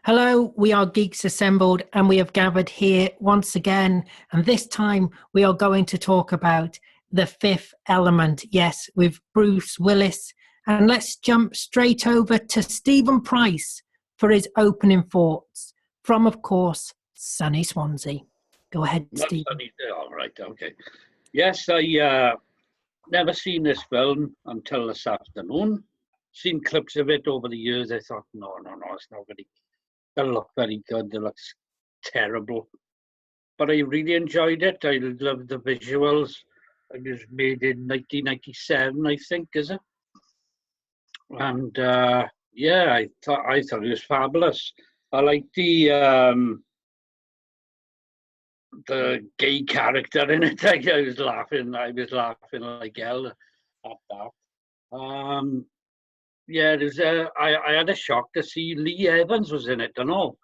Hello, we are Geeks Assembled and we have gathered here once again. And this time we are going to talk about The Fifth Element. Yes, with Bruce Willis. And let's jump straight over to Stephen Price for his opening thoughts from, of course, sunny Swansea. Go ahead, Not Stephen. sunny. All right, okay. Yes, I never seen this film until this afternoon. Seen clips of it over the years. I thought, no, it's not very. Doesn't look very good. It looks terrible. But I really enjoyed it. I loved the visuals. It was made in 1997, I think, is it? And yeah, I thought it was fabulous. I like the gay character in it. I was laughing like hell at that. Yeah, there's I had a shock to see Lee Evans was in it. I know.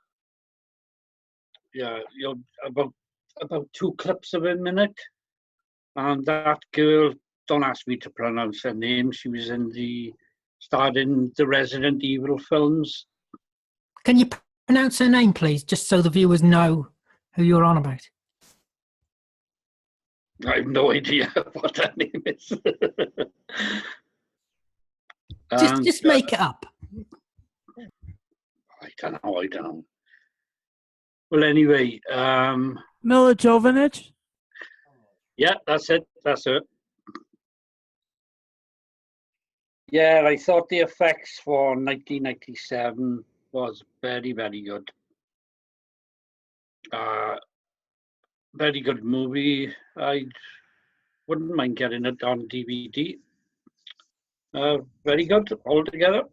Yeah, about two clips of him in it, and that girl. Don't ask me to pronounce her name. She was starred in the Resident Evil films. Can you pronounce her name, please, just so the viewers know who you're on about? I have no idea what her name is. Just make it up. I don't know. Well, anyway, Mila Jovovich. Yeah, that's it. Yeah, I thought the effects for 1997 was very, very good. Very good movie. I wouldn't mind getting it on DVD. Very good altogether.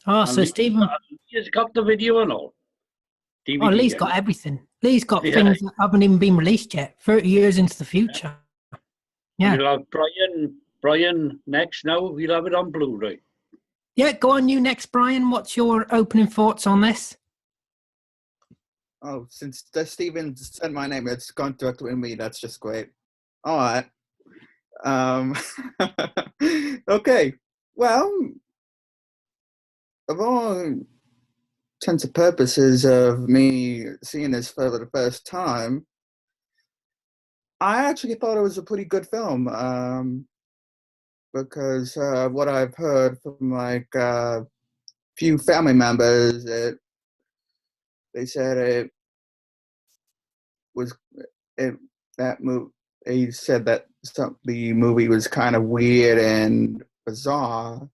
Oh, so Stephen has got the video and all. DVD, oh, Lee's got everything. Lee's got things that haven't even been released yet, 30 years into the future. Yeah. We'll have Brian next now. We'll have it on Blu-ray. Yeah, go on you next, Brian. What's your opening thoughts on this? Oh, since Stephen said my name, it's gone directly to me. That's just great. All right. Okay. Well, of all intents and purposes of me seeing this for the first time, I actually thought it was a pretty good film. Because what I've heard from like few family members, they said it was that movie. They said that the movie was kind of weird and bizarre,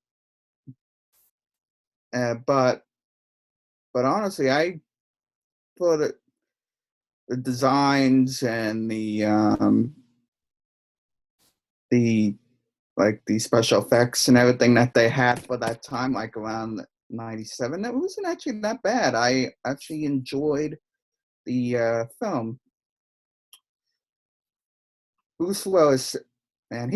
but honestly, I thought the designs and the like the special effects and everything that they had for that time, like around 97, it wasn't actually that bad. I actually enjoyed the film. Bruce Willis, and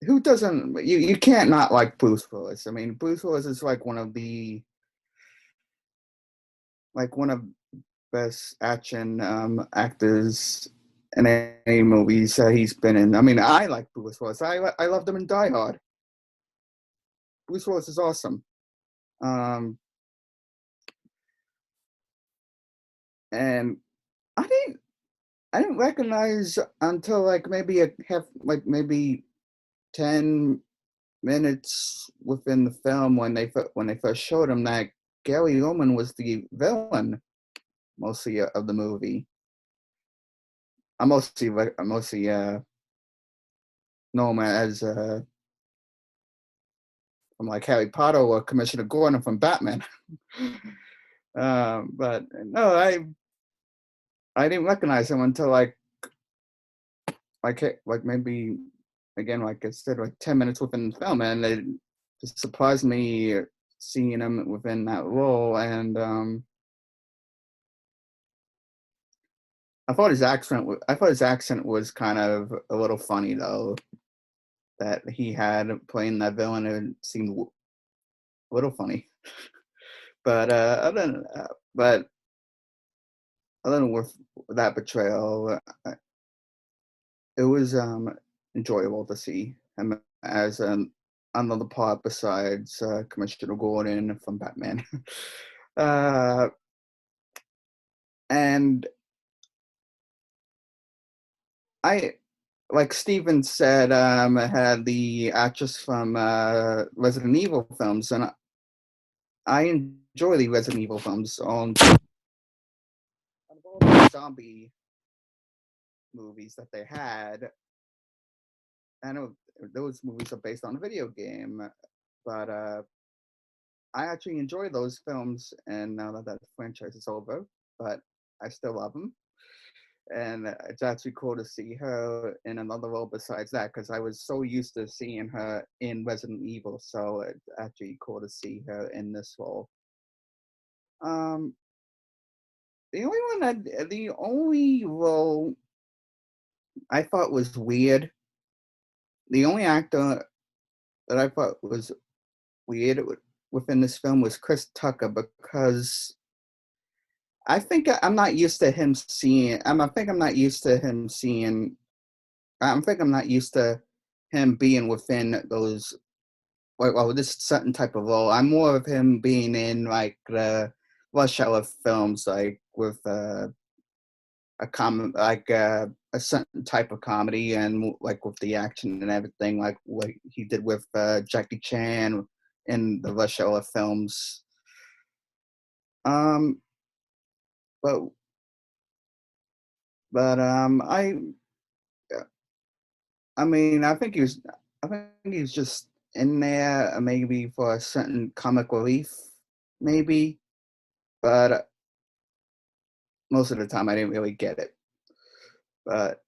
who doesn't, you can't not like Bruce Willis. I mean, Bruce Willis is like one of the best action actors in any movies he's been in. I mean, I like Bruce Willis. I loved him in Die Hard. Bruce Willis is awesome. And I didn't recognize until like maybe 10 minutes within the film when they first showed him that Gary Oldman was the villain mostly of the movie. I mostly know him as from like Harry Potter or Commissioner Gordon from Batman. But no, I didn't recognize him until like maybe, again, like I said, like 10 minutes within the film, and it just surprised me seeing him within that role. And I thought his accent was kind of a little funny though, that he had playing that villain. It seemed a little funny, but other than with that portrayal, it was enjoyable to see him as another part besides Commissioner Gordon from Batman. And I, like Steven said, had the actress from Resident Evil films, and I enjoy the Resident Evil films. All the zombie movies that they had, I know those movies are based on a video game, but I actually enjoy those films, and now that franchise is over, but I still love them. And it's actually cool to see her in another role besides that, because I was so used to seeing her in Resident Evil, so it's actually cool to see her in this role. The only role I thought was weird, the only actor that I thought was weird within this film was Chris Tucker, because I think I'm not used to him seeing. I think I'm not used to him seeing. I think I'm not used to him being within those. Well, this certain type of role. I'm more of him being in like the Rush Hour films, like with a certain type of comedy, and like with the action and everything, like what he did with Jackie Chan in the Rush Hour films. Um, but I mean, I think he was just in there maybe for a certain comic relief, maybe, but most of the time I didn't really get it. But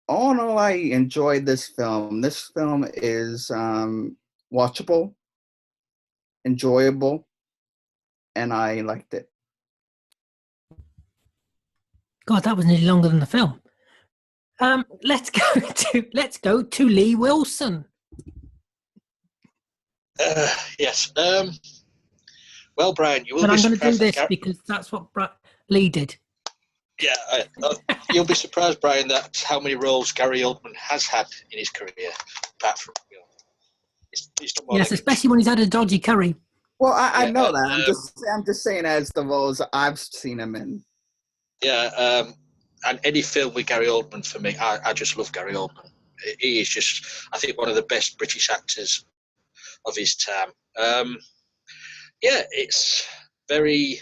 all in all, I enjoyed this film. This film is watchable, enjoyable, and I liked it. God, that was nearly longer than the film. Let's go to Lee Wilson. Yes. Well, Brian, you will But be I'm going to do surprised. this because that's what Lee did. Yeah, you'll be surprised, Brian, that how many roles Gary Oldman has had in his career, apart from he's done more Yes, than- especially when he's had a dodgy curry. Well, I know that. I'm just saying as the roles I've seen him in. Yeah, and any film with Gary Oldman for me, I just love Gary Oldman. He is just, I think, one of the best British actors of his time. Yeah, it's very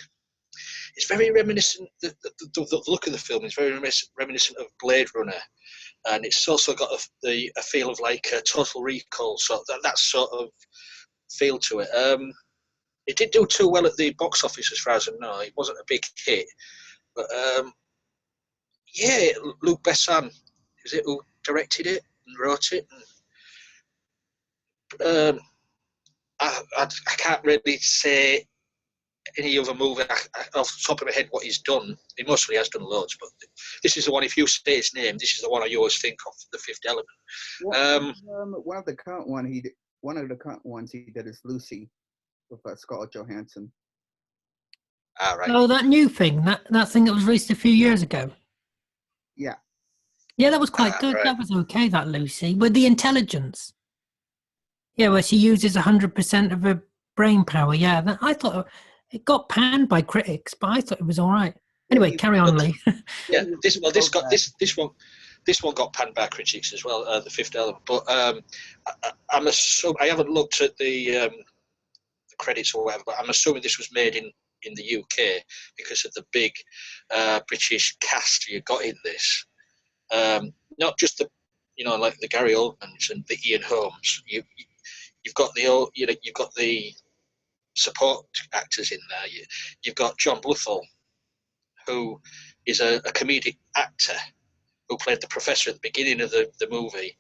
reminiscent. The look of the film is very reminiscent of Blade Runner, and it's also got a feel of like a Total Recall, so that sort of feel to it. It didn't do too well at the box office, as far as I know. It wasn't a big hit, but yeah, Luc Besson is it who directed it and wrote it. And, I can't really say any other movie off the top of my head what he's done. He mostly has done loads, but this is the one. If you say his name, this is the one I always think of, The Fifth Element. One of the current ones he did is Lucy with Scarlett Johansson. All right. Oh, that new thing, that thing that was released a few years ago. Yeah. Yeah, that was quite good. Right. That was okay, that Lucy. With the intelligence. Yeah, where she uses 100% of her brain power. Yeah, I thought it got panned by critics, but I thought it was all right. Anyway, carry on, Lee. Yeah, this one got panned by critics as well, The Fifth Element. But I haven't looked at the credits or whatever, but I'm assuming this was made in the UK because of the big British cast you got in this. Not just like the Gary Oldmans and the Ian Holmes. You've got you've got the support actors in there. You've got John Bluthal, who is a comedic actor who played the professor at the beginning of the movie.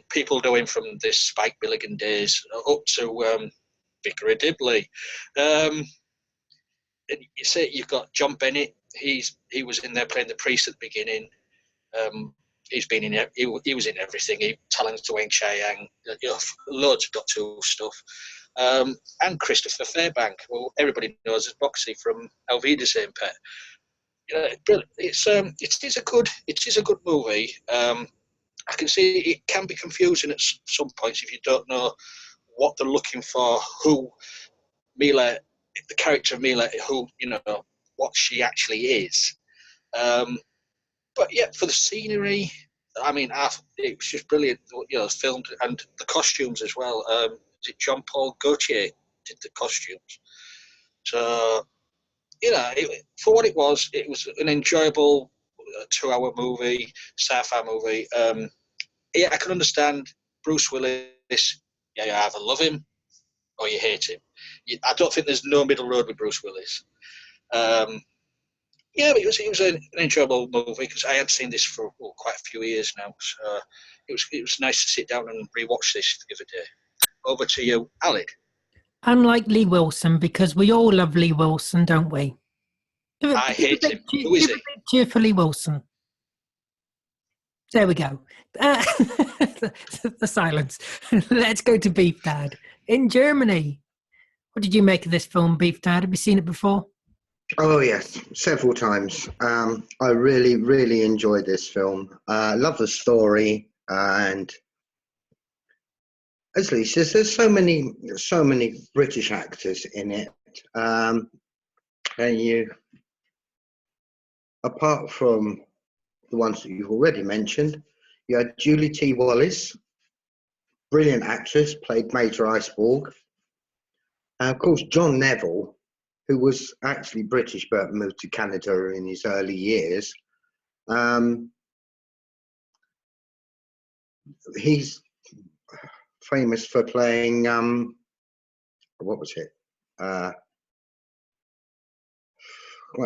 People know him from the Spike Milligan days up to Vicar of Dibley. And you say you've got John Bennett. He was in there playing the priest at the beginning. He's been in. He was in everything. He talents to Wang Chiang, loads of Doctor Who stuff, and Christopher Fairbank, who everybody knows as Boxy from Elvida's Same Pet. It is a good movie. I can see it can be confusing at some points if you don't know what they're looking for, who Mila, the character of Mila, who, you know, what she actually is. But yeah, for the scenery, I mean, it was just brilliant. You know, it's filmed, and the costumes as well. Is it Jean-Paul Gaultier did the costumes? So, you know, for what it was an enjoyable 2-hour movie, sci-fi movie. Yeah, I can understand Bruce Willis. Yeah, you either love him or you hate him. I don't think there's no middle road with Bruce Willis. Yeah, but it was an enjoyable movie because I had seen this for quite a few years now. So it was nice to sit down and rewatch this the other day. Over to you, Alec. Unlike Lee Wilson, because we all love Lee Wilson, don't we? I hate him. Who is he? Cheerfully Wilson. There we go. The silence. Let's go to Beef Dad. In Germany. What did you make of this film, Beef Dad? Have you seen it before? Oh, yes, several times. I really, really enjoyed this film. I love the story, and as Lee says, there's so many British actors in it. And you, apart from the ones that you've already mentioned, you had Julie T. Wallace, brilliant actress, played Major Iceborg. And of course, John Neville, who was actually British but moved to Canada in his early years. He's famous for playing, what was it? Well,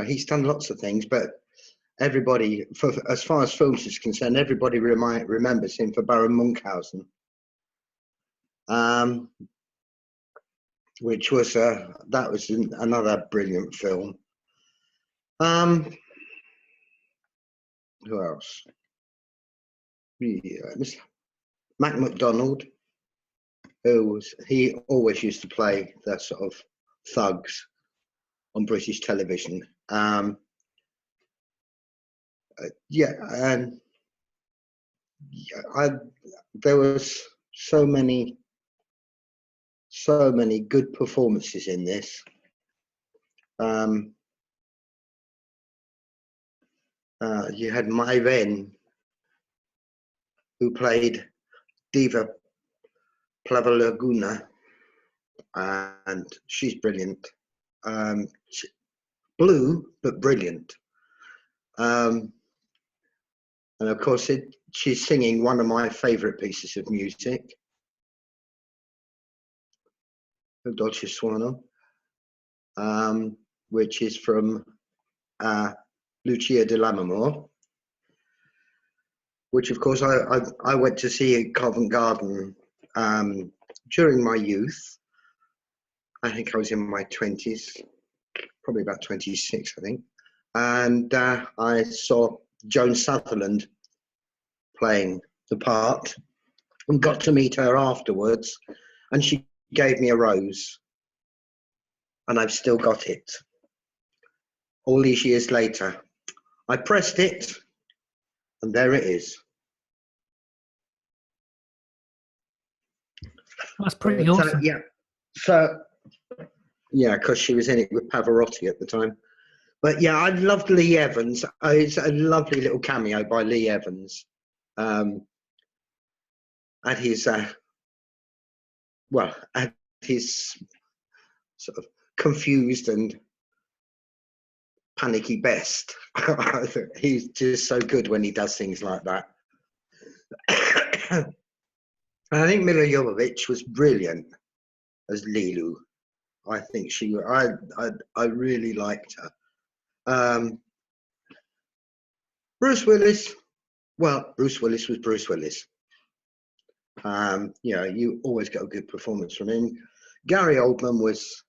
he's done lots of things, but everybody, as far as films is concerned, everybody remembers him for Baron Munchausen, which was that was another brilliant film. Who else? Yeah, Mac McDonald, he always used to play that sort of thugs on British television. Yeah, and there was so many good performances in this. You had Mai Wen, who played Diva Plavalaguna, and she's brilliant. Blue, but brilliant. And of course, she's singing one of my favourite pieces of music, Dolce Suono, which is from Lucia di Lammermoor, which of course I went to see at Covent Garden during my youth. I think I was in my 20s, probably about 26, I think. And I saw Joan Sutherland playing the part and got to meet her afterwards. And she gave me a rose. And I've still got it. All these years later. I pressed it, and there it is. That's pretty awesome. Yeah. So, yeah, because she was in it with Pavarotti at the time. But yeah, I loved Lee Evans. It's a lovely little cameo by Lee Evans. At his, at his sort of confused and panicky best. He's just so good when he does things like that. I think Mila Jovovich was brilliant as Lilu. I think I really liked her. Bruce Willis, well, Bruce Willis was Bruce Willis. You know, you always get a good performance from him. Gary Oldman was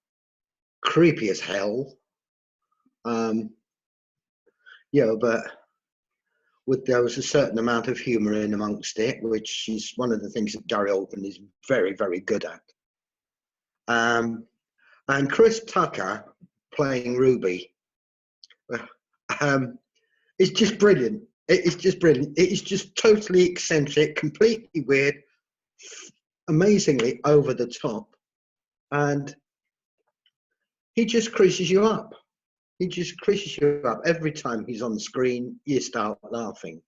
creepy as hell. You know, but there was a certain amount of humour in amongst it, which is one of the things that Gary Oldman is very, very good at. And Chris Tucker playing Ruby is just brilliant. It is just brilliant. It is just totally eccentric, completely weird, amazingly over the top, and he just creases you up. He just creases you up every time he's on the screen. You start laughing.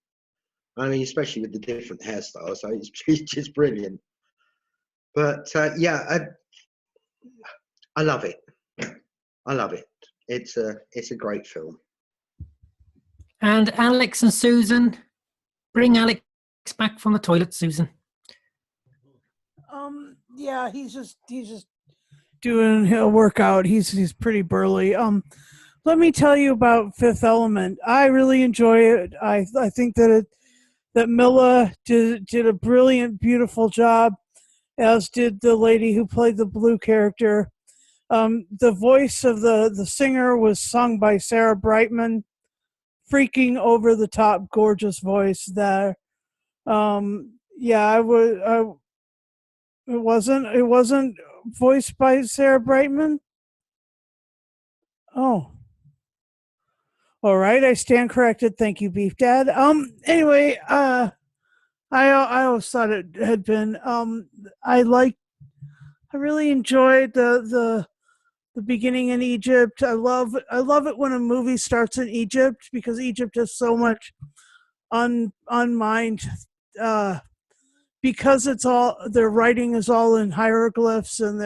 I mean, especially with the different hairstyles. So it's just brilliant. But I love it. I love it. It's a great film. And Alex and Susan, bring Alex back from the toilet, Susan. Yeah, he's just doing a workout. He's pretty burly. Let me tell you about Fifth Element. I really enjoy it. I think that Milla did a brilliant, beautiful job, as did the lady who played the blue character. The voice of the singer was sung by Sarah Brightman. Freaking over the top, gorgeous voice there. It wasn't voiced by Sarah Brightman. Oh, all right. I stand corrected. Thank you, Beef Dad. Anyway, I always thought it had been. I really enjoyed the beginning in Egypt. I love it when a movie starts in Egypt, because Egypt has so much unmined, because it's all, their writing is all in hieroglyphs, and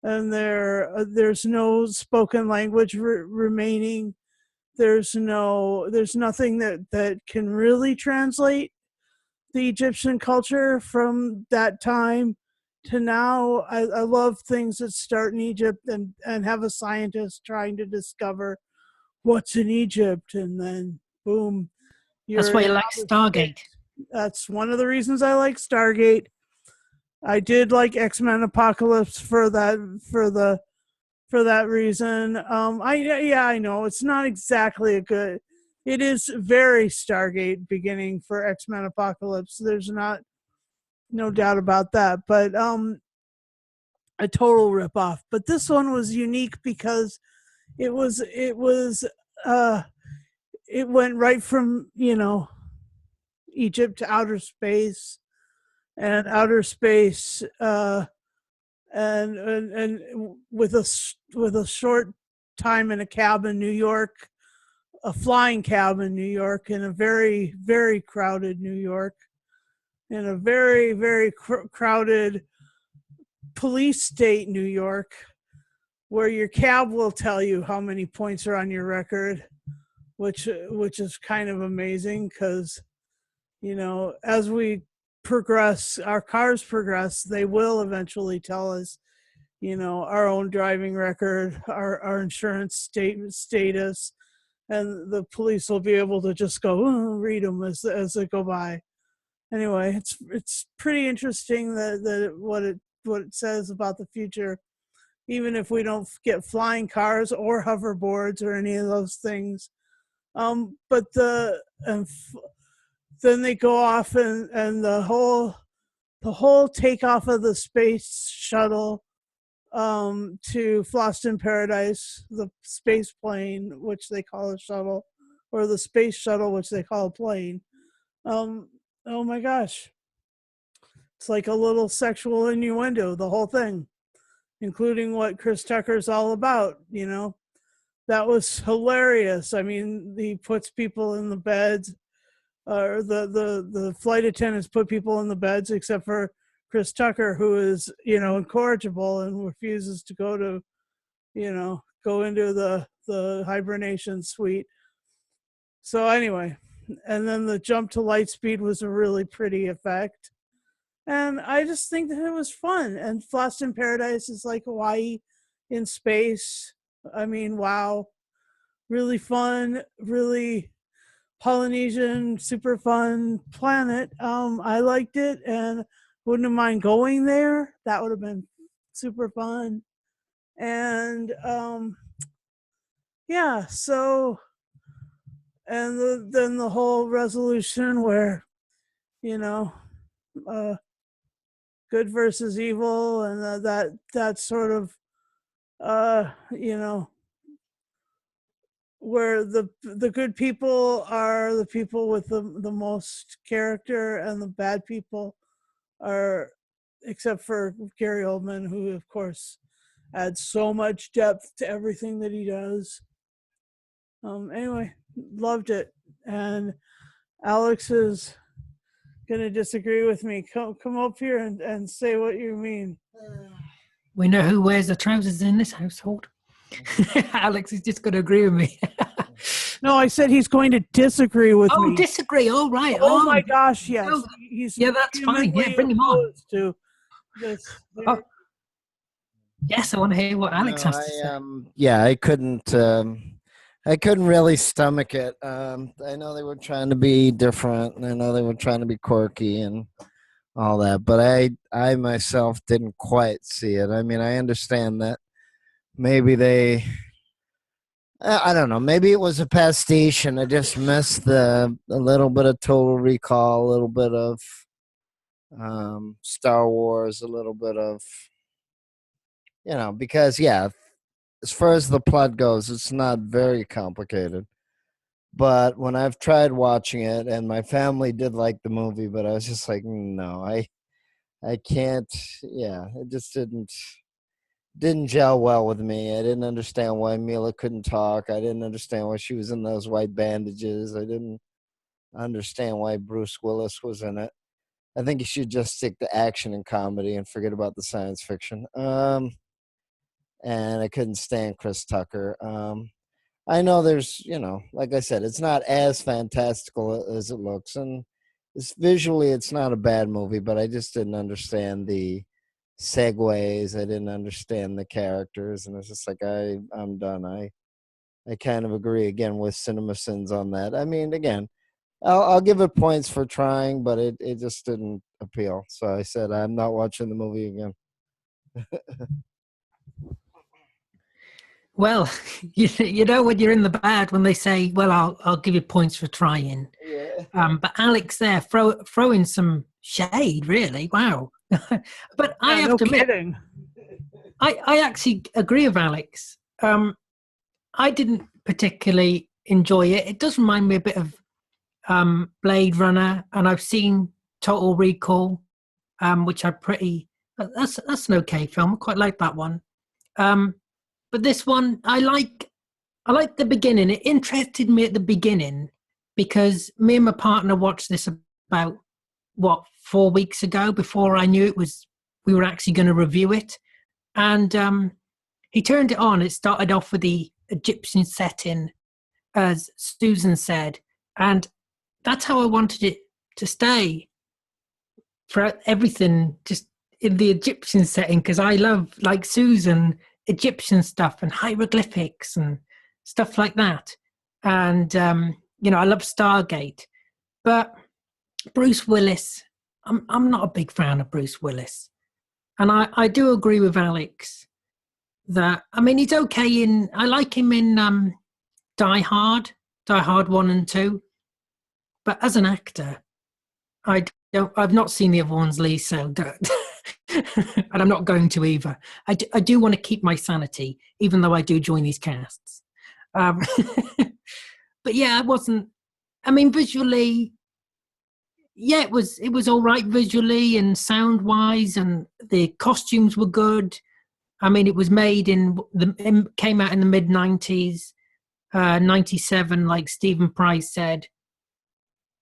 there's no spoken language remaining. There's nothing that can really translate the Egyptian culture from that time to now. I love things that start in Egypt and have a scientist trying to discover what's in Egypt, and then boom, That's why you like Stargate. That's one of the reasons I like Stargate. I did like X-Men Apocalypse for that reason. I know it's not exactly a good. It is very Stargate beginning for X-Men Apocalypse. There's no doubt about that. But a total ripoff. But this one was unique because it went right from Egypt to outer space, and outer space, and with a short time in a cab in New York, a flying cab in New York, in a very, very crowded New York, in a very, very crowded police state New York, where your cab will tell you how many points are on your record, which is kind of amazing, because as we progress, our cars progress, they will eventually tell us our own driving record, our insurance status, and the police will be able to just go read them as they go by. Anyway, it's pretty interesting that what it says about the future, even if we don't get flying cars or hoverboards or any of those things. But then they go off, and the whole takeoff of the space shuttle to Floston Paradise, the space plane, which they call a shuttle, or the space shuttle, which they call a plane. Oh my gosh. It's like a little sexual innuendo, the whole thing, including what Chris Tucker's all about, That was hilarious. I mean, he puts people in the beds, or the flight attendants put people in the beds, except for Chris Tucker, who is, incorrigible and refuses to go into the hibernation suite. So anyway, and then the jump to light speed was a really pretty effect. And I just think that it was fun. And Floston Paradise is like Hawaii in space. I mean, wow. Really fun, really Polynesian, super fun planet. I liked it and wouldn't mind going there. That would have been super fun. And so, and then the whole resolution where, good versus evil, and that sort of, where the good people are the people with the most character, and the bad people are, except for Gary Oldman, who of course adds so much depth to everything that he does. Anyway, loved it. And Alex is gonna disagree with me. Come up here and say what you mean. We know who wears the trousers in this household. Alex is just going to agree with me. No, I said he's going to disagree with me. Oh, disagree. All right. Oh my gosh, yes. Oh, He's yeah, that's fine. Yeah, vehemently bring him on. opposed to this. Oh, yes, I want to hear what Alex has to say. Yeah, I couldn't really stomach it. I know they were trying to be different, and I know they were trying to be quirky and all that, but I myself didn't quite see it. I mean, I understand that maybe I don't know, maybe it was a pastiche and I just missed a little bit of Total Recall, a little bit of Star Wars, a little bit of, because, yeah, as far as the plot goes, it's not very complicated. But when I've tried watching it, and my family did like the movie, but I was just like, no, I can't. Yeah, it just didn't gel well with me. I didn't understand why Mila couldn't talk. I didn't understand why she was in those white bandages. I didn't understand why Bruce Willis was in it. I think you should just stick to action and comedy and forget about the science fiction. And I couldn't stand Chris Tucker. I know there's, like I said, it's not as fantastical as it looks, and visually it's not a bad movie, but I just didn't understand the segues. I didn't understand the characters, and it's just like I'm done. I kind of agree again with CinemaSins on that. I mean, again, I'll give it points for trying, but it just didn't appeal. So I said I'm not watching the movie again. Well, you know when you're in the bad when they say, "Well, I'll give you points for trying." Yeah. But Alex there throwing some shade, really. Wow. But I have no to admit, kidding. I actually agree with Alex. I didn't particularly enjoy it. It does remind me a bit of Blade Runner, and I've seen Total Recall, which are pretty. That's an okay film. I quite like that one. But this one, I like the beginning. It interested me at the beginning because me and my partner watched this about 4 weeks ago before I knew we were actually going to review it, and he turned it on. It started off with the Egyptian setting, as Susan said, and that's how I wanted it to stay for everything, just in the Egyptian setting, because I love, like Susan, Egyptian stuff and hieroglyphics and stuff like that. And, I love Stargate. But Bruce Willis, I'm not a big fan of Bruce Willis. And I do agree with Alex that, I mean, he's okay I like him in Die Hard 1 and 2. But as an actor, I've not seen the other ones, Lee, so and I'm not going to either. I do want to keep my sanity, even though I do join these casts. But yeah, it wasn't. I mean, visually, yeah, it was all right visually and sound wise, and the costumes were good. I mean, it was made came out in the mid-90s, 97, like Stephen Price said.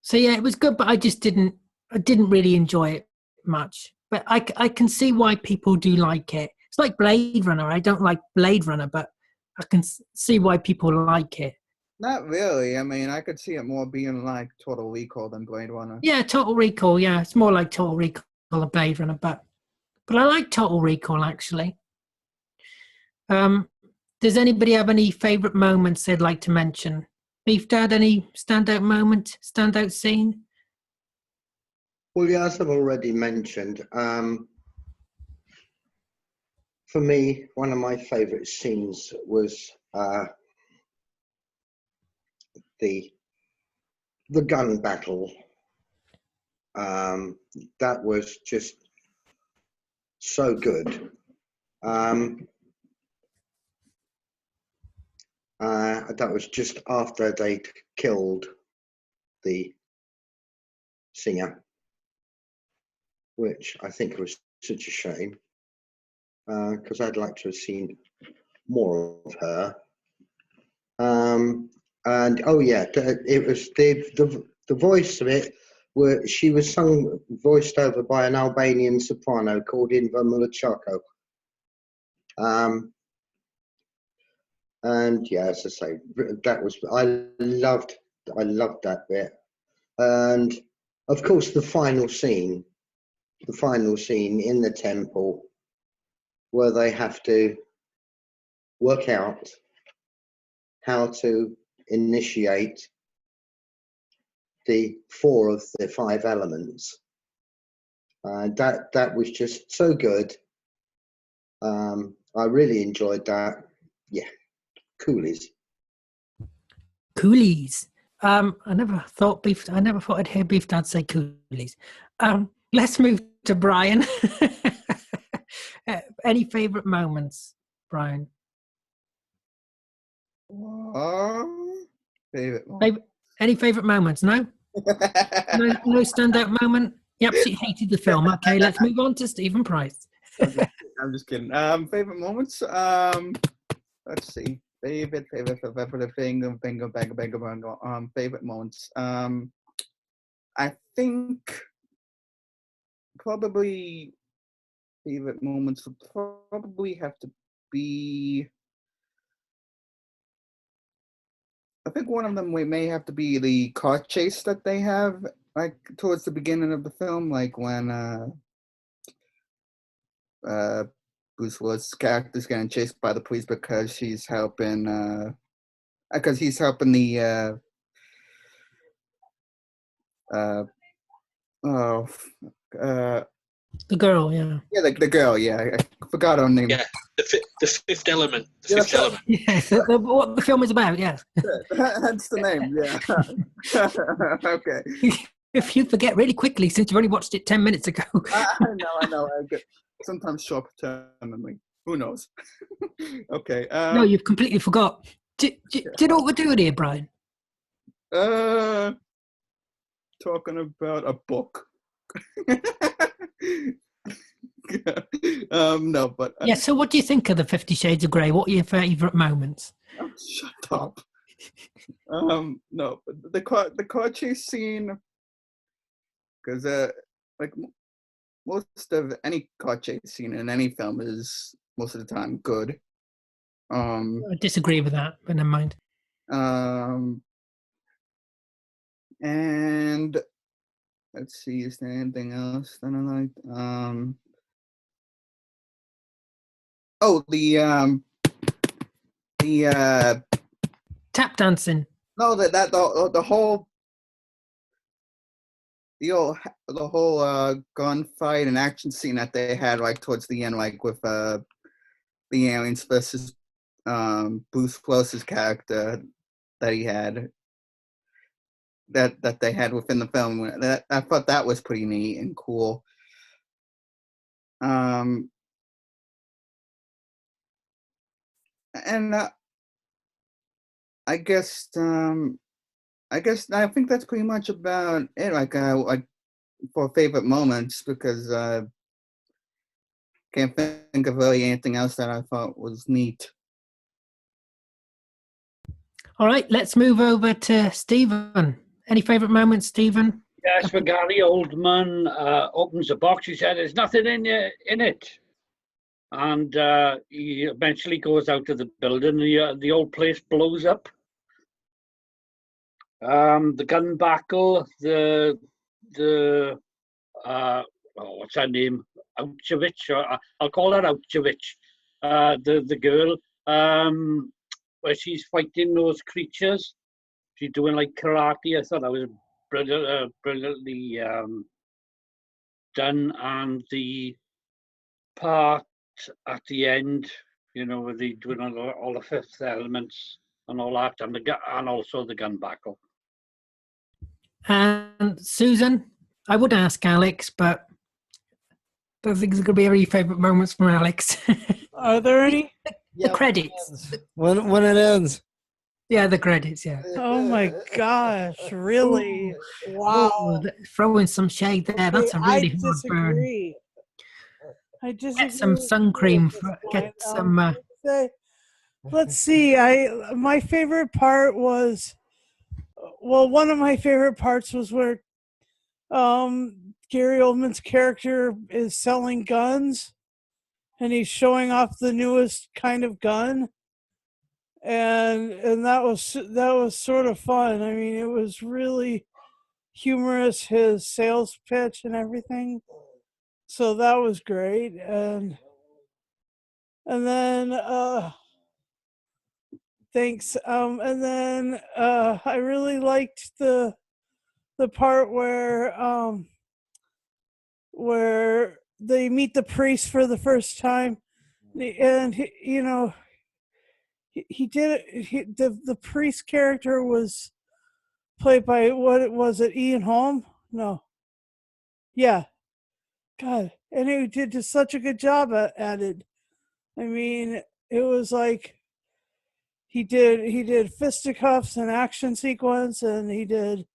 So yeah, it was good, but I didn't really enjoy it much. But I can see why people do like it. It's like Blade Runner. I don't like Blade Runner, but I can see why people like it. Not really. I mean, I could see it more being like Total Recall than Blade Runner. Yeah, Total Recall. Yeah, it's more like Total Recall than Blade Runner, but I like Total Recall actually. Does anybody have any favourite moments they'd like to mention? Beef Dad, any standout moment, standout scene? Well, yeah, as I've already mentioned, for me, one of my favourite scenes was the gun battle. That was just so good. That was just after they'd killed the singer, which I think was such a shame, because I'd like to have seen more of her. And oh yeah, it was the voice of it. Where she was voiced over by an Albanian soprano called Inva Mulachako. And yeah, as I say, I loved that bit. And of course, the final scene in the temple, where they have to work out how to initiate the 4 of the 5 elements. That was just so good. I really enjoyed that. Yeah, coolies. Coolies. I never thought I'd hear Beef Dad say coolies. Let's move to Brian. Any favourite moments, Brian? Favorite moment. Any favourite moments? No? No standout moment? You absolutely hated the film. Okay, let's move on to Stephen Price. I'm just kidding. Favorite moments. Let's see. Favorite bingo. Favorite moments. I think probably favorite moments would probably have to be. I think one of them may have to be the car chase that they have, like towards the beginning of the film, like when Bruce Willis' character's getting chased by the police because he's helping the The girl, yeah. Yeah, the girl, yeah. I forgot her name. Yeah, the fifth element. The Yeah, fifth element. Yes, what the film is about, yes. That's the name, yeah. Okay. If you forget really quickly, since you've only watched it 10 minutes ago. I know. I get sometimes short term memory. Who knows? Okay. No, you've completely forgot. Do you know what we're doing here, Brian? Talking about a book. No, but Yeah, so what do you think of the 50 Shades of Grey? What are your favourite moments? oh, shut up. No, but the car chase scene, because like most of any car chase scene in any film is most of the time good. I disagree with that, but never mind. And let's see, is there anything else that I like? Oh, the Tap dancing. no, the whole gunfight and action scene that they had like towards the end, like with the aliens versus Bruce Willis's character that he had that they had within the film. That I thought that was pretty neat and cool. And I think that's pretty much about it. Like for favorite moments, because can't think of really anything else that I thought was neat. All right, let's move over to Stephen. Any favourite moments, Stephen? Yes, when Gary Oldman opens the box, he said, "There's nothing in it," and he eventually goes out of the building. The old place blows up. The gun battle, what's her name? Auchevich. I'll call her Auchevich. The girl, where she's fighting those creatures. She's doing like karate. I thought that was brilliantly done. And the part at the end, where they doing all the fifth elements and all that, and also the gun battle. And Susan, I would ask Alex, but I don't think there's going to be any favourite moments from Alex. Are there any? The credits. When it ends. Yeah, the credits. Yeah. Oh my gosh, really? Wow. Oh, throwing some shade there. That's a I really hard burn. disagree. I Get disagree some with sun you at cream. this Get point. some. Say- let's see. My favorite part was, well, one of my favorite parts was where Gary Oldman's character is selling guns and he's showing off the newest kind of gun, and that was sort of fun. I mean, it was really humorous, his sales pitch and everything. So that was great. And then thanks. And then I really liked the part where they meet the priest for the first time, and he did it. The priest character was played by, what was it, Ian Holm? No, yeah, God, and he did just such a good job at it. I mean, it was like he did fisticuffs and action sequence, and he did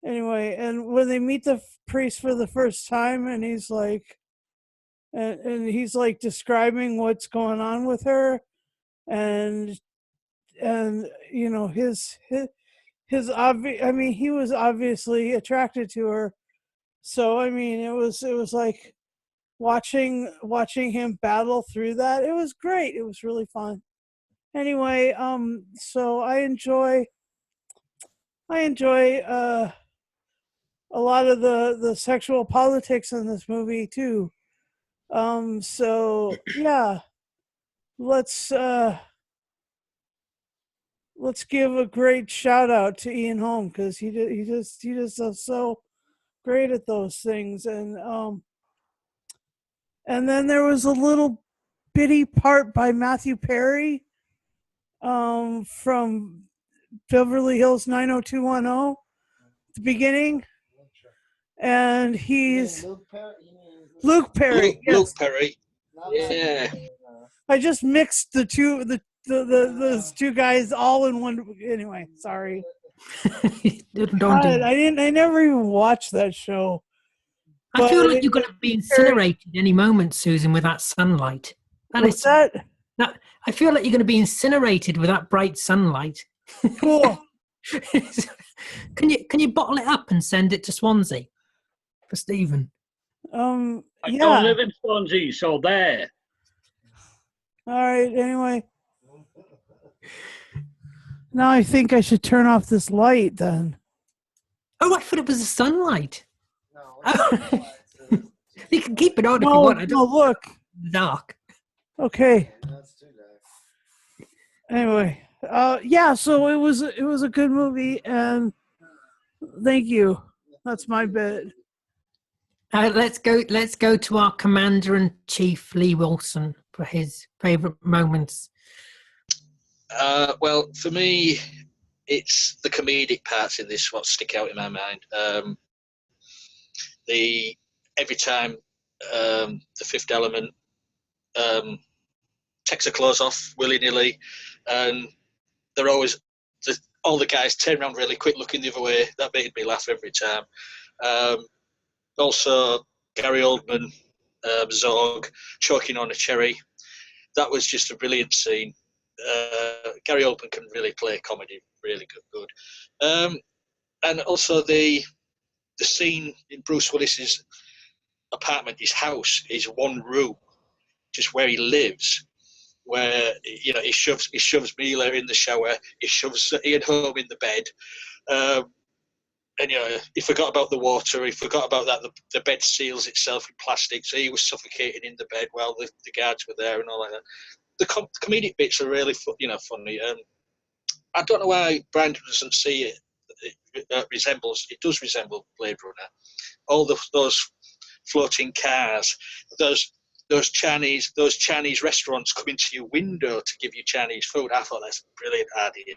anyway. And when they meet the priest for the first time, and he's like, and he's like describing what's going on with her, and his obvious. I mean, he was obviously attracted to her. So I mean, it was like watching him battle through that. It was great. It was really fun. Anyway, so I enjoy a lot of the sexual politics in this movie too. So yeah, let's let's give a great shout out to Ian Holm, because he just does so great at those things. And then there was a little bitty part by Matthew Perry from Beverly Hills 90210, the beginning, and he's Luke Perry. Luke Yes, Perry. Yeah. I just mixed the those two guys all in one. Anyway, sorry. Don't God, do. I never even watched that show. I feel But like you're going to be incinerated any moment, Susan, with that sunlight. What's that? I feel like you're going to be incinerated with that bright sunlight. Cool. Can you bottle it up and send it to Swansea for Stephen? I don't Yeah. live in Swansea, so there. All right. Anyway, now I think I should turn off this light then. Oh, I thought it was the sunlight. No, You can keep it on if you No, want. I no, don't look. dark. Okay. that's too dark. Anyway, yeah. So it was a good movie, and thank you. That's my bit. Let's go to our Commander in Chief Lee Wilson for his favourite moments. Well, for me, it's the comedic parts in this what stick out in my mind. Every time the Fifth Element takes her clothes off willy nilly, and they're always all the guys turn around really quick, looking the other way. That made me laugh every time. Also, Gary Oldman, Zorg choking on a cherry. That was just a brilliant scene. Gary Oldman can really play comedy, really good. And also the scene in Bruce Willis's apartment, his house, is one room, just where he lives. Where he shoves Mila in the shower, he shoves Ian Holm in the bed, and he forgot about the water, he forgot about that the bed seals itself in plastic, so he was suffocating in the bed while the guards were there and all like that. The comedic bits are really funny. I don't know why Brandon doesn't see it. It does resemble Blade Runner. All those floating cars, those Chinese restaurants come into your window to give you Chinese food. I thought that's a brilliant idea.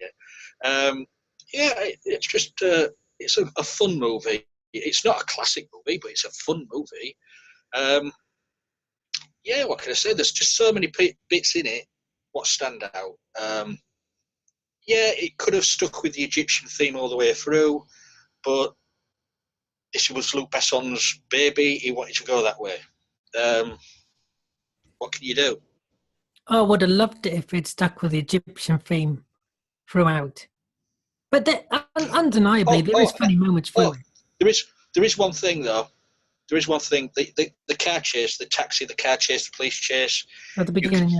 It's just it's a fun movie. It's not a classic movie, but it's a fun movie. What can I say? There's just so many bits in it what stand out. yeah, it could have stuck with the Egyptian theme all the way through, but this was Luc Besson's baby. He wanted to go that way. What can you do? I would have loved it if it stuck with the Egyptian theme throughout. But undeniably, there is funny moments through it. There is one thing though. There is one thing. The car chase, the taxi, the car chase, the police chase. At the beginning,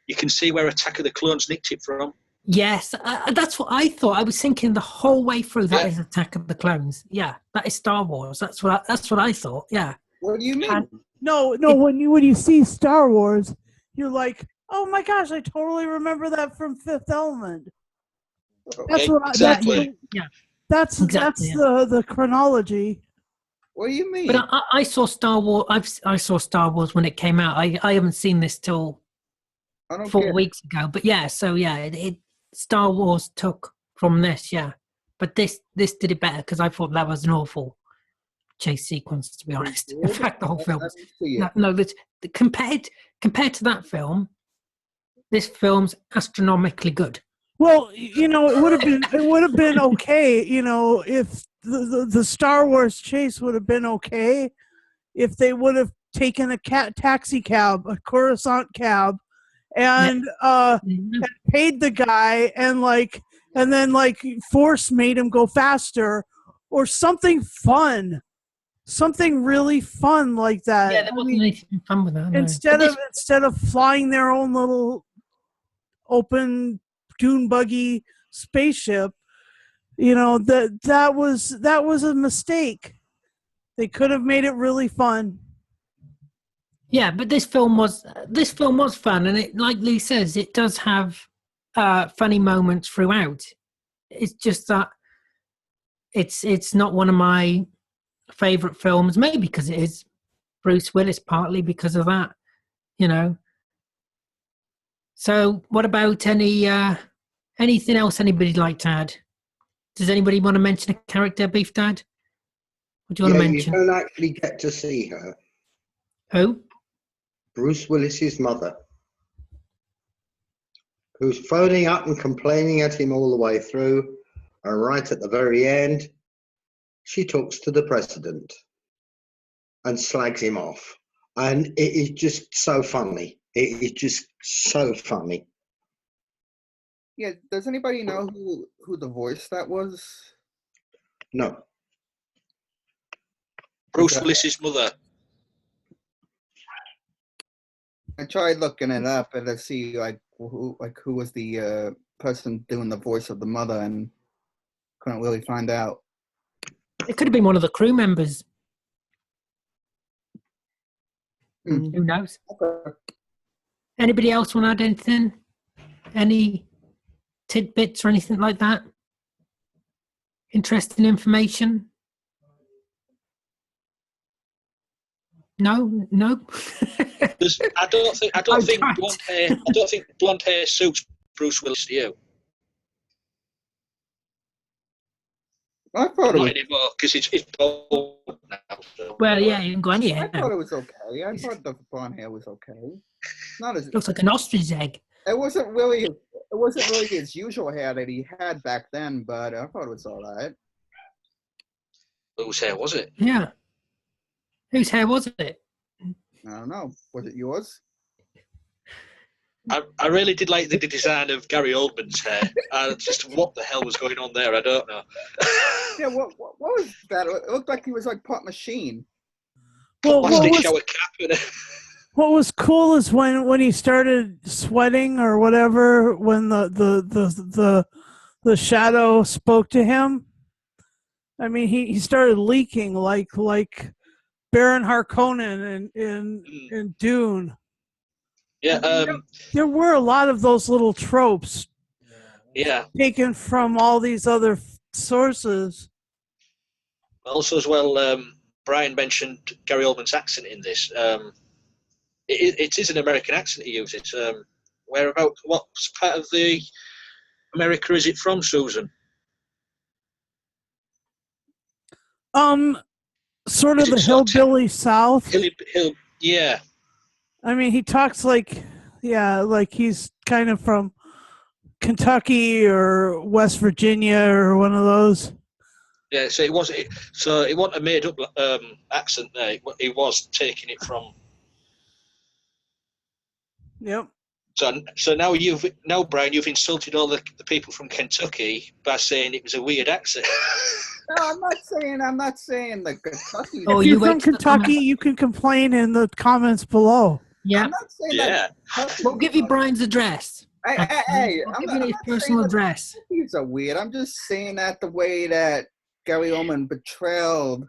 you can see where Attack of the Clones nicked it from. Yes, that's what I thought. I was thinking the whole way through that is Attack of the Clones. Yeah, that is Star Wars. That's what I thought. Yeah. What do you mean? No. When you see Star Wars, you're like, oh my gosh, I totally remember that from Fifth Element. That's what exactly. That's the chronology. What do you mean? But I saw Star Wars. I saw Star Wars when it came out. I haven't seen this till 4 weeks ago. But Star Wars took from this. Yeah, but this did it better because I thought that was an awful chase sequence. To be honest, in fact, the whole film. Compared to that film, this film's astronomically good. Well, it would have been okay, if the Star Wars chase would have been okay if they would have taken a taxi cab, a Coruscant cab, and paid the guy and then force made him go faster or something fun. Something really fun like that. Yeah, there wasn't anything fun with that. Instead of flying their own little open dune buggy spaceship, that was a mistake. They could have made it really fun. Yeah, but this film was fun, and it, like Lee says, it does have funny moments throughout. It's just that it's not one of my favorite films, maybe because it is Bruce Willis, partly because of that, So, what about anything else anybody'd like to add? Does anybody want to mention a character, Beef Dad? What do you want to mention? You don't actually get to see her. Who? Bruce Willis's mother, who's phoning up and complaining at him all the way through, and right at the very end, she talks to the president and slags him off. And it is just so funny. It is just so funny. Yeah, does anybody know who the voice that was? No. Bruce Willis's mother. I tried looking it up and to see who was the person doing the voice of the mother, and couldn't really find out. It could have been one of the crew members. Who knows? Okay. Anybody else want to add anything? Any tidbits or anything like that? Interesting information? No. I don't think blonde hair suits Bruce Willis to you. I thought it was. Not anymore because it's bald now. So. Well, yeah, you can go anywhere. I thought it was okay. I thought the blonde hair was okay. Not as looks like an ostrich egg. It wasn't really his usual hair that he had back then, but I thought it was all right. Whose hair was it? Yeah. Whose hair was it? I don't know. Was it yours? I really did like the design of Gary Oldman's hair. Just what the hell was going on there? I don't know. Yeah, what was that? It looked like he was like part machine. Plastic shower cap. What was cool is when he started sweating or whatever, when the shadow spoke to him. I mean, he started leaking like Baron Harkonnen in Dune. Yeah, there were a lot of those little tropes. Yeah, taken from all these other sources. Also, as well, Brian mentioned Gary Oldman's accent in this. It is an American accent he uses. Whereabout? What part of the America is it from, Susan? Sort of the hillbilly South. Yeah. I mean, he talks like he's kind of from Kentucky or West Virginia or one of those. Yeah, so it wasn't a made up accent there. He was taking it from. Yep. So now Brian, you've insulted all the people from Kentucky by saying it was a weird accent. No, I'm not saying the Kentucky. Oh, If you you're wait from till the Kentucky, comments. you can complain in the comments below. Yeah, I'm not saying Yeah. that. Kentucky- we'll give you Brian's address. Hey, We'll I'm give not you his saying personal that address. Kentucky's are weird. I'm just saying that the way that Gary Oldman betrayed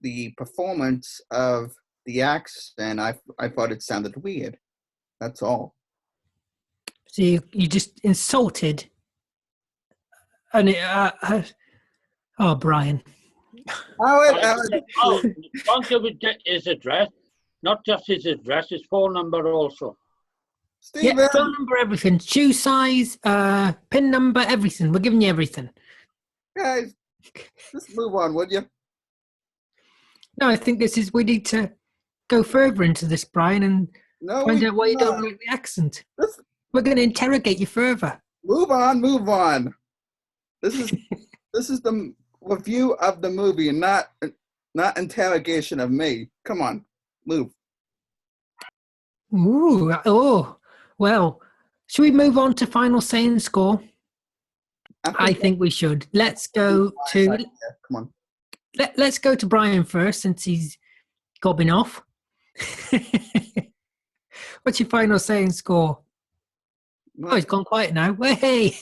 the performance of the accent, I thought it sounded weird. That's all. So you just insulted. And Brian. Don't give it his address. Not just his address, his phone number also. Steven, Yeah, phone number, everything, shoe size, pin number, everything. We're giving you everything. guys, just move on, would you? No, I think we need to go further into this, Brian, and No, find we out why you cannot. don't like the accent. Just We're going to interrogate you further. move on. This is the review of the movie, and not interrogation of me. Come on, move. Ooh, oh, well, should we move on to final say and score? I think we should. Let's go to Come on. let's go to Brian first, since he's gobbing off. What's your final say and score? Oh, he's gone quiet now. Hey,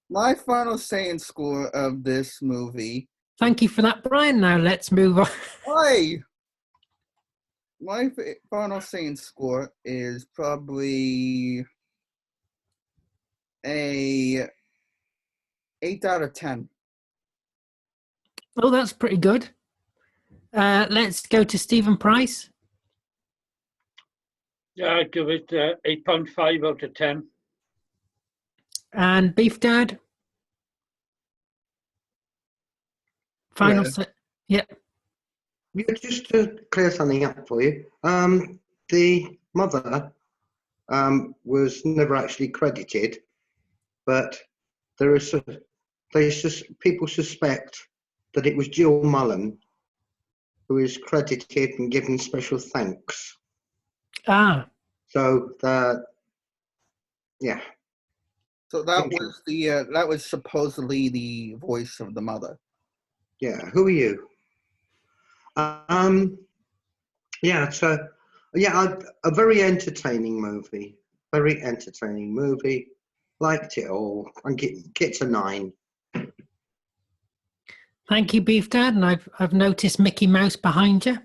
My final say and score of this movie. thank you for that, Brian. Now let's move on. Hi. My final say and score is probably a 8 out of 10. Oh, that's pretty good. Let's go to Stephen Price. Yeah, I'd give it 8.5 out of 10. And Beef Dad. Final Yeah. say. Yeah. Yeah, just to clear something up for you, the mother was never actually credited, but people suspect that it was Jill Mullen who is credited and given special thanks. Ah, So yeah. So that was supposedly the voice of the mother. Yeah, who are you? A very entertaining movie. Very entertaining movie. Liked it all. And gets a 9. thank you, Beef Dad. And I've noticed Mickey Mouse behind you.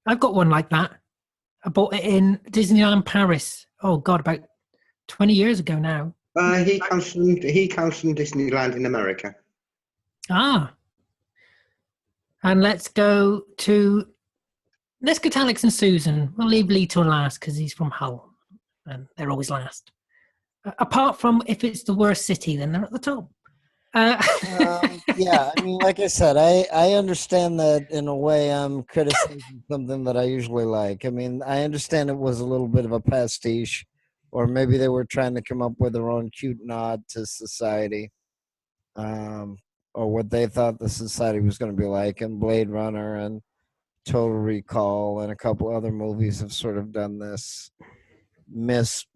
I've got one like that. I bought it in Disneyland Paris. Oh God, about 20 years ago now. He comes from Disneyland in America. Ah. And let's go to Alex and Susan. We'll leave Lee till last because he's from Hull and they're always last. Apart from if it's the worst city, then they're at the top. Yeah, I mean, like I said, I understand that in a way I'm criticizing something that I usually like. I mean, I understand it was a little bit of a pastiche, or maybe they were trying to come up with their own cute nod to society, or what they thought the society was going to be like. And Blade Runner and Total Recall and a couple other movies have sort of done this this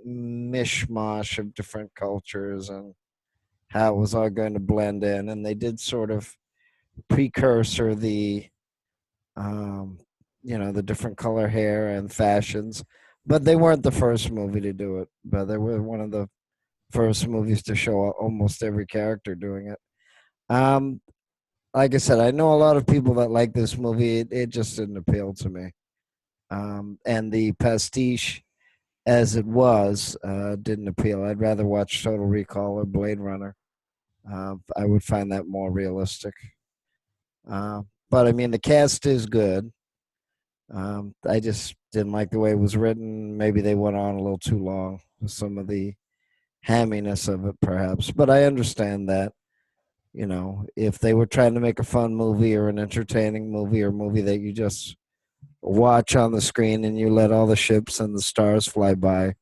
mishmash of different cultures and how it was all going to blend in, and they did sort of precursor the the different color hair and fashions, but they weren't the first movie to do it, but they were one of the first movies to show almost every character doing it. Like I said, I know a lot of people that like this movie. It just didn't appeal to me, and the pastiche as it was didn't appeal. I'd rather watch Total Recall or Blade Runner. I would find that more realistic. But I mean, the cast is good. I just didn't like the way it was written. Maybe they went on a little too long with some of the hamminess of it, perhaps. But I understand that, if they were trying to make a fun movie or an entertaining movie or a movie that you just watch on the screen and you let all the ships and the stars fly by,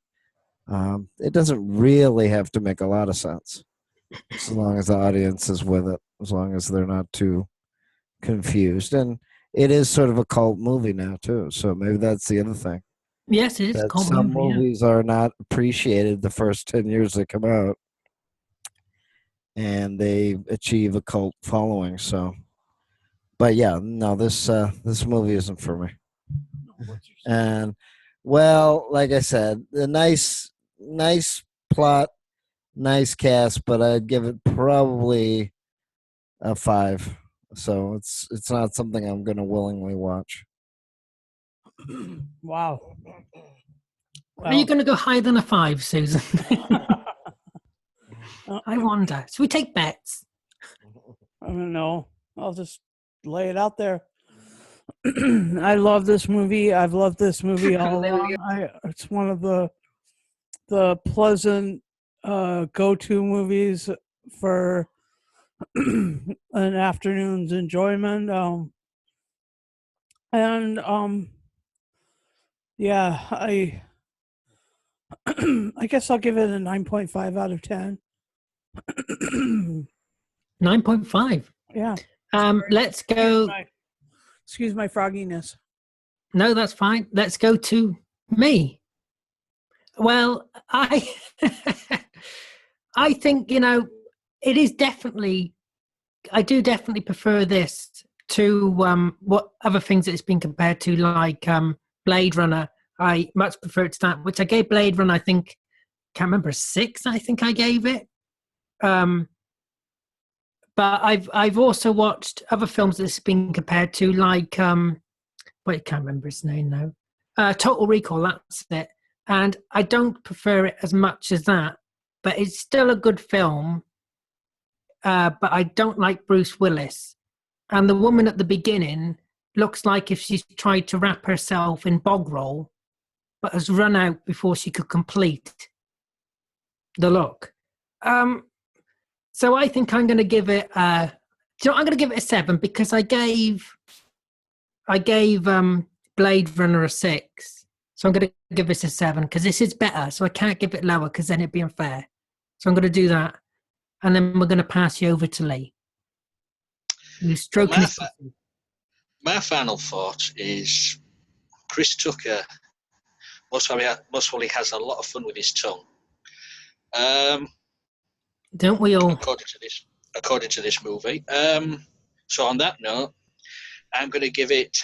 It doesn't really have to make a lot of sense, as long as the audience is with it, as long as they're not too confused. And it is sort of a cult movie now too, so maybe that's the other thing. Yes, it is a That cult some movie. Yeah. movies are not appreciated the first 10 years they come out, and they achieve a cult following. So, but yeah, no, this movie isn't for me. And well, like I said, the nice plot, nice cast, but I'd give it probably a 5. So it's not something I'm going to willingly watch. Wow. Are you going to go higher than a 5, Susan? I wonder. So we take bets. I don't know. I'll just lay it out there. I love this movie. I've loved this movie all There we along. It's one of the pleasant go-to movies for an afternoon's enjoyment. Yeah, I guess I'll give it a 9.5 out of 10. 9.5. Yeah. Let's go. Excuse my frogginess. No, that's fine. Let's go to me. Well, I think, it is definitely, I do definitely prefer this to what other things that it's been compared to, like Blade Runner. I much prefer it to that, which I gave Blade Runner, I think, can't remember, 6, I think I gave it. But I've also watched other films that it's been compared to, like I can't remember his name now. Total Recall, that's it. And I don't prefer it as much as that, but it's still a good film. But I don't like Bruce Willis. And the woman at the beginning looks like if she's tried to wrap herself in bog roll, but has run out before she could complete the look. So I think I'm going to give it. I'm going to give it a 7 because I gave Blade Runner a 6. So I'm going to give this a 7 because this is better. So I can't give it lower because then it'd be unfair. So I'm going to do that, and then we're going to pass you over to Lee. My final thought is Chris Tucker most probably has a lot of fun with his tongue. Don't we all? According to this movie. So on that note, I'm going to give it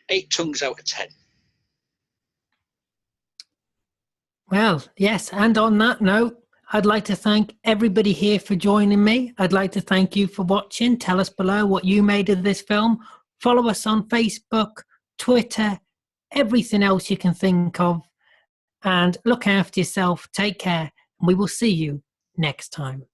8 tongues out of 10. Well, yes, and on that note, I'd like to thank everybody here for joining me. I'd like to thank you for watching. Tell us below what you made of this film. Follow us on Facebook, Twitter, everything else you can think of. And look after yourself. Take care. And we will see you next time.